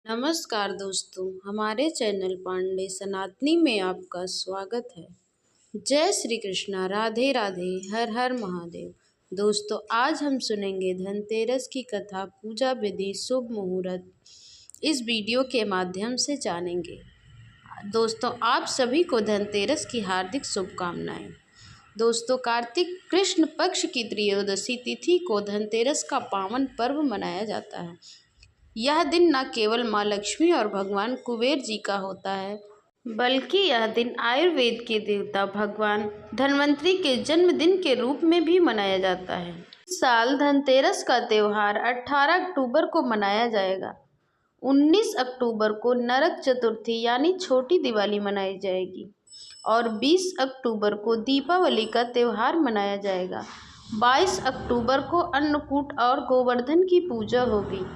नमस्कार दोस्तों, हमारे चैनल पांडे सनातनी में आपका स्वागत है। जय श्री कृष्णा, राधे राधे, हर हर महादेव। दोस्तों, आज हम सुनेंगे धनतेरस की कथा, पूजा विधि, शुभ मुहूर्त। इस वीडियो के माध्यम से जानेंगे। दोस्तों, आप सभी को धनतेरस की हार्दिक शुभकामनाएं। दोस्तों, कार्तिक कृष्ण पक्ष की त्रयोदशी तिथि को धनतेरस का पावन पर्व मनाया जाता है। यह दिन न केवल माँ लक्ष्मी और भगवान कुबेर जी का होता है, बल्कि यह दिन आयुर्वेद के देवता भगवान धन्वंतरि के जन्मदिन के रूप में भी मनाया जाता है। इस साल धनतेरस का त्यौहार 18 अक्टूबर को मनाया जाएगा। 19 अक्टूबर को नरक चतुर्थी यानी छोटी दिवाली मनाई जाएगी और 20 अक्टूबर को दीपावली का त्यौहार मनाया जाएगा। 22 अक्टूबर को अन्नकूट और गोवर्धन की पूजा होगी।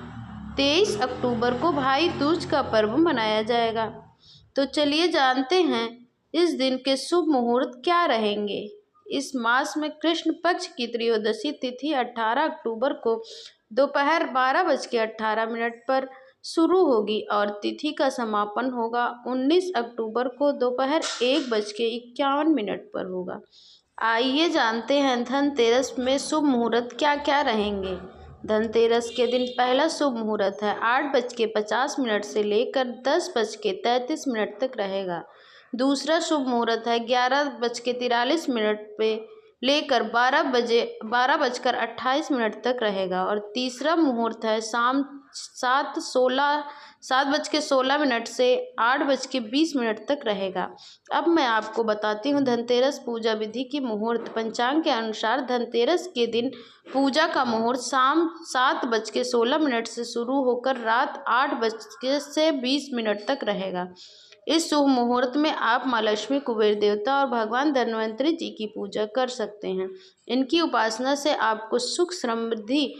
23 अक्टूबर को भाई दूज का पर्व मनाया जाएगा। तो चलिए जानते हैं इस दिन के शुभ मुहूर्त क्या रहेंगे। इस मास में कृष्ण पक्ष की त्रयोदशी तिथि 18 अक्टूबर को दोपहर 12:18 पर शुरू होगी और तिथि का समापन होगा 19 अक्टूबर को दोपहर 1:51 पर होगा। आइए जानते हैं धनतेरस में शुभ मुहूर्त क्या क्या रहेंगे। धनतेरस के दिन पहला शुभ मुहूर्त है 8:50 से लेकर 10:33 तक रहेगा। दूसरा शुभ मुहूर्त है 11:43 पे लेकर 12:28 तक रहेगा और तीसरा मुहूर्त है शाम 7:16 से 8:20 तक रहेगा। अब मैं आपको बताती हूँ धनतेरस पूजा विधि की मुहूर्त। पंचांग के अनुसार धनतेरस के दिन पूजा का मुहूर्त शाम 7:16 से शुरू होकर रात 8:20 तक रहेगा। इस शुभ मुहूर्त में आप माँ लक्ष्मी, कुबेर देवता और भगवान धन्वंतरि जी की पूजा कर सकते हैं। इनकी उपासना से आपको सुख, समृद्धि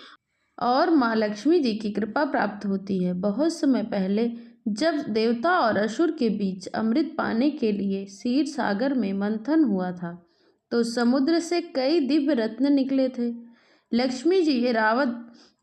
और माँ लक्ष्मी जी की कृपा प्राप्त होती है। बहुत समय पहले जब देवता और असुर के बीच अमृत पाने के लिए क्षीर सागर में मंथन हुआ था, तो समुद्र से कई दिव्य रत्न निकले थे। लक्ष्मी जी, ऐरावत,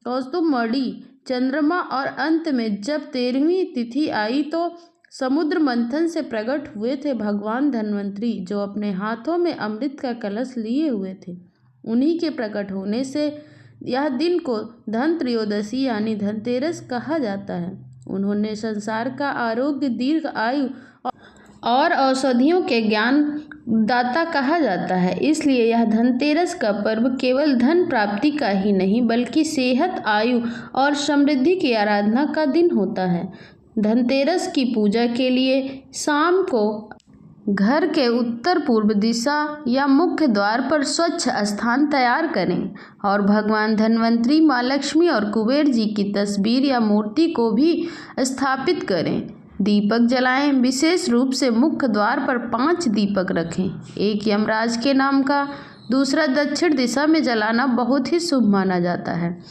कौस्तुभमणि, चंद्रमा और अंत में जब 13वीं तिथि आई तो समुद्र मंथन से प्रकट हुए थे भगवान धन्वंतरि, जो अपने हाथों में अमृत का कलश लिए हुए थे। उन्हीं के प्रकट होने से यह दिन को धन त्रयोदशी यानी धनतेरस कहा जाता है। उन्होंने संसार का आरोग्य, दीर्घ आयु और औषधियों के ज्ञान दाता कहा जाता है। इसलिए यह धनतेरस का पर्व केवल धन प्राप्ति का ही नहीं बल्कि सेहत, आयु और समृद्धि की आराधना का दिन होता है। धनतेरस की पूजा के लिए शाम को घर के उत्तर पूर्व दिशा या मुख्य द्वार पर स्वच्छ स्थान तैयार करें और भगवान धन्वंतरि, माँ लक्ष्मी और कुबेर जी की तस्वीर या मूर्ति को भी स्थापित करें। दीपक जलाएं। विशेष रूप से मुख्य द्वार पर 5 दीपक रखें। एक यमराज के नाम का, दूसरा दक्षिण दिशा में जलाना बहुत ही शुभ माना जाता है।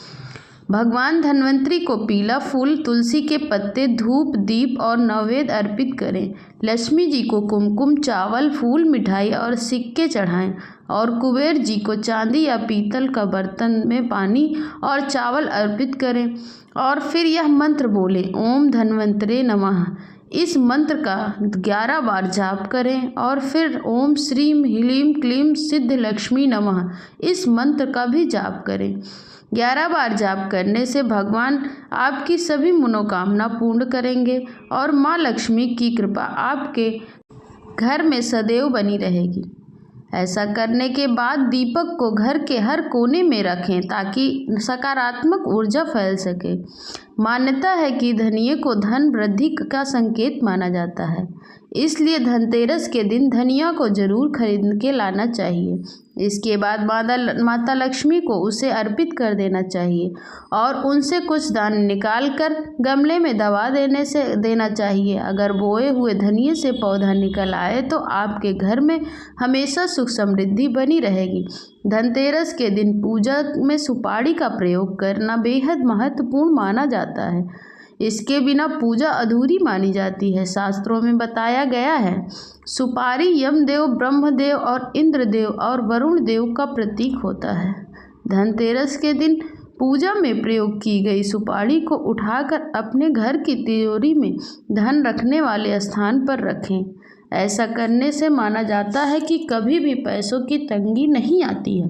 भगवान धन्वंतरि को पीला फूल, तुलसी के पत्ते, धूप, दीप और नैवेद्य अर्पित करें। लक्ष्मी जी को कुमकुम, चावल, फूल, मिठाई और सिक्के चढ़ाएं और कुबेर जी को चांदी या पीतल का बर्तन में पानी और चावल अर्पित करें और फिर यह मंत्र बोलें, ओम धन्वंतरे नमः। इस मंत्र का 11 बार जाप करें और फिर ओम श्रीम ह्रीं क्लीं सिद्ध लक्ष्मी नमः इस मंत्र का भी जाप करें। 11 बार जाप करने से भगवान आपकी सभी मनोकामना पूर्ण करेंगे और माँ लक्ष्मी की कृपा आपके घर में सदैव बनी रहेगी। ऐसा करने के बाद दीपक को घर के हर कोने में रखें ताकि सकारात्मक ऊर्जा फैल सके। मान्यता है कि धनिये को धन वृद्धि का संकेत माना जाता है, इसलिए धनतेरस के दिन धनिया को जरूर खरीद के लाना चाहिए। इसके बाद माता लक्ष्मी को उसे अर्पित कर देना चाहिए और उनसे कुछ दाने निकाल कर गमले में दबा देना चाहिए। अगर बोए हुए धनिये से पौधा निकल आए तो आपके घर में हमेशा सुख समृद्धि बनी रहेगी। धनतेरस के दिन पूजा में सुपारी का प्रयोग करना बेहद महत्वपूर्ण माना जाता है। इसके बिना पूजा अधूरी मानी जाती है। शास्त्रों में बताया गया है, सुपारी यमदेव, ब्रह्मदेव और इंद्रदेव और वरुण देव का प्रतीक होता है। धनतेरस के दिन पूजा में प्रयोग की गई सुपारी को उठाकर अपने घर की तिजोरी में धन रखने वाले स्थान पर रखें। ऐसा करने से माना जाता है कि कभी भी पैसों की तंगी नहीं आती है।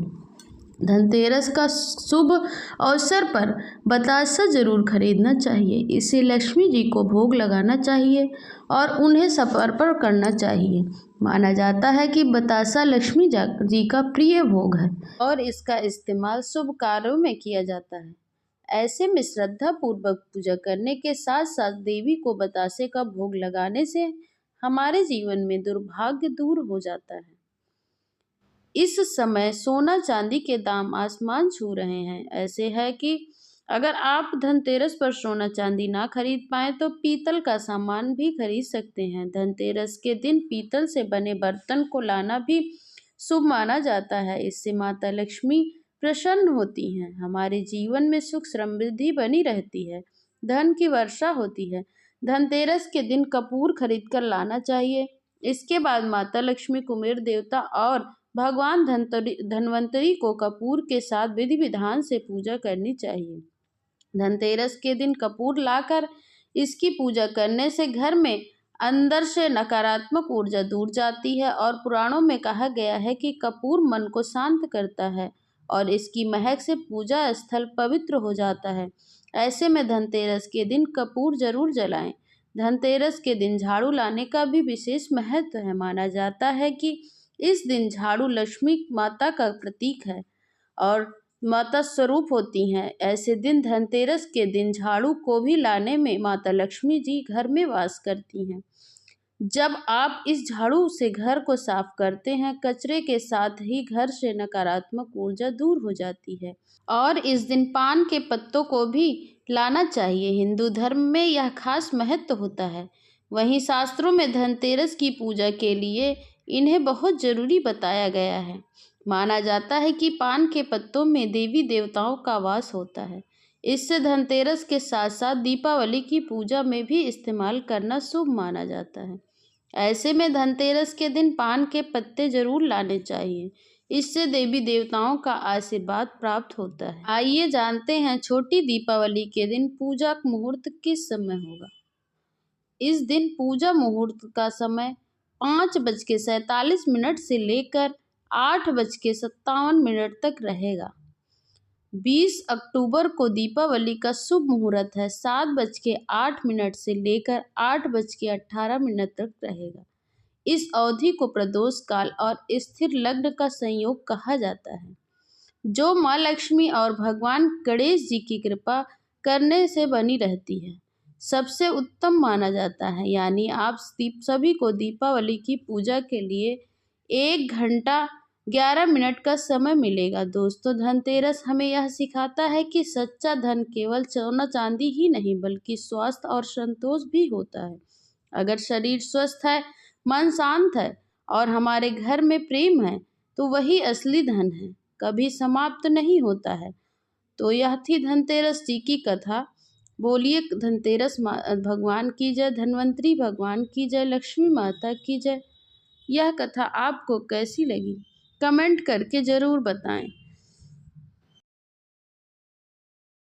धनतेरस का शुभ अवसर पर बतासा जरूर खरीदना चाहिए। इसे लक्ष्मी जी को भोग लगाना चाहिए और उन्हें समर्पण करना चाहिए। माना जाता है कि बतासा लक्ष्मी जी का प्रिय भोग है और इसका इस्तेमाल शुभ कार्यों में किया जाता है। ऐसे में श्रद्धा पूर्वक पूजा करने के साथ साथ देवी को बतासे का भोग लगाने से हमारे जीवन में दुर्भाग्य दूर हो जाता है। इस समय सोना चांदी के दाम आसमान छू रहे हैं। ऐसे है कि अगर आप धनतेरस पर सोना चांदी ना खरीद पाए तो पीतल का सामान भी खरीद सकते हैं। धनतेरस के दिन पीतल से बने बर्तन को लाना भी शुभ माना जाता है। इससे माता लक्ष्मी प्रसन्न होती हैं, हमारे जीवन में सुख समृद्धि बनी रहती है, धन की वर्षा होती है। धनतेरस के दिन कपूर खरीद कर लाना चाहिए। इसके बाद माता लक्ष्मी, कुबेर देवता और भगवान धन्वंतरी को कपूर के साथ विधि विधान से पूजा करनी चाहिए। धनतेरस के दिन कपूर लाकर इसकी पूजा करने से घर में अंदर से नकारात्मक ऊर्जा दूर जाती है और पुराणों में कहा गया है कि कपूर मन को शांत करता है और इसकी महक से पूजा स्थल पवित्र हो जाता है। ऐसे में धनतेरस के दिन कपूर जरूर जलाएं। धनतेरस के दिन झाड़ू लाने का भी विशेष महत्व है। माना जाता है कि इस दिन झाड़ू लक्ष्मी माता का प्रतीक है और माता स्वरूप होती हैं। ऐसे दिन धनतेरस के दिन झाड़ू को भी लाने में माता लक्ष्मी जी घर में वास करती हैं। जब आप इस झाड़ू से घर को साफ करते हैं, कचरे के साथ ही घर से नकारात्मक ऊर्जा दूर हो जाती है। और इस दिन पान के पत्तों को भी लाना चाहिए। हिंदू धर्म में यह खास महत्व होता है। वहीं शास्त्रों में धनतेरस की पूजा के लिए इन्हें बहुत जरूरी बताया गया है। माना जाता है कि पान के पत्तों में देवी देवताओं का वास होता है। इससे धनतेरस के साथ साथ दीपावली की पूजा में भी इस्तेमाल करना शुभ माना जाता है। ऐसे में धनतेरस के दिन पान के पत्ते जरूर लाने चाहिए। इससे देवी देवताओं का आशीर्वाद प्राप्त होता है। आइए जानते हैं छोटी दीपावली के दिन पूजा मुहूर्त किस समय होगा। इस दिन पूजा मुहूर्त का समय 5:47 से लेकर 8:57 तक रहेगा। 20 अक्टूबर को दीपावली का शुभ मुहूर्त है। 7:08 से लेकर 8:18 तक रहेगा। इस अवधि को प्रदोष काल और स्थिर लग्न का संयोग कहा जाता है, जो माँ लक्ष्मी और भगवान गणेश जी की कृपा करने से बनी रहती है। सबसे उत्तम माना जाता है। यानी आप सभी को दीपावली की पूजा के लिए 1 घंटा 11 मिनट का समय मिलेगा। दोस्तों, धनतेरस हमें यह सिखाता है कि सच्चा धन केवल सोना चांदी ही नहीं बल्कि स्वास्थ्य और संतोष भी होता है। अगर शरीर स्वस्थ है, मन शांत है और हमारे घर में प्रेम है तो वही असली धन है, कभी समाप्त नहीं होता है। तो यह थी धनतेरस जी की कथा। बोलिए धनतेरस भगवान की जय, धन्वंतरी भगवान की जय, लक्ष्मी माता की जय। यह कथा आपको कैसी लगी कमेंट करके ज़रूर बताएं।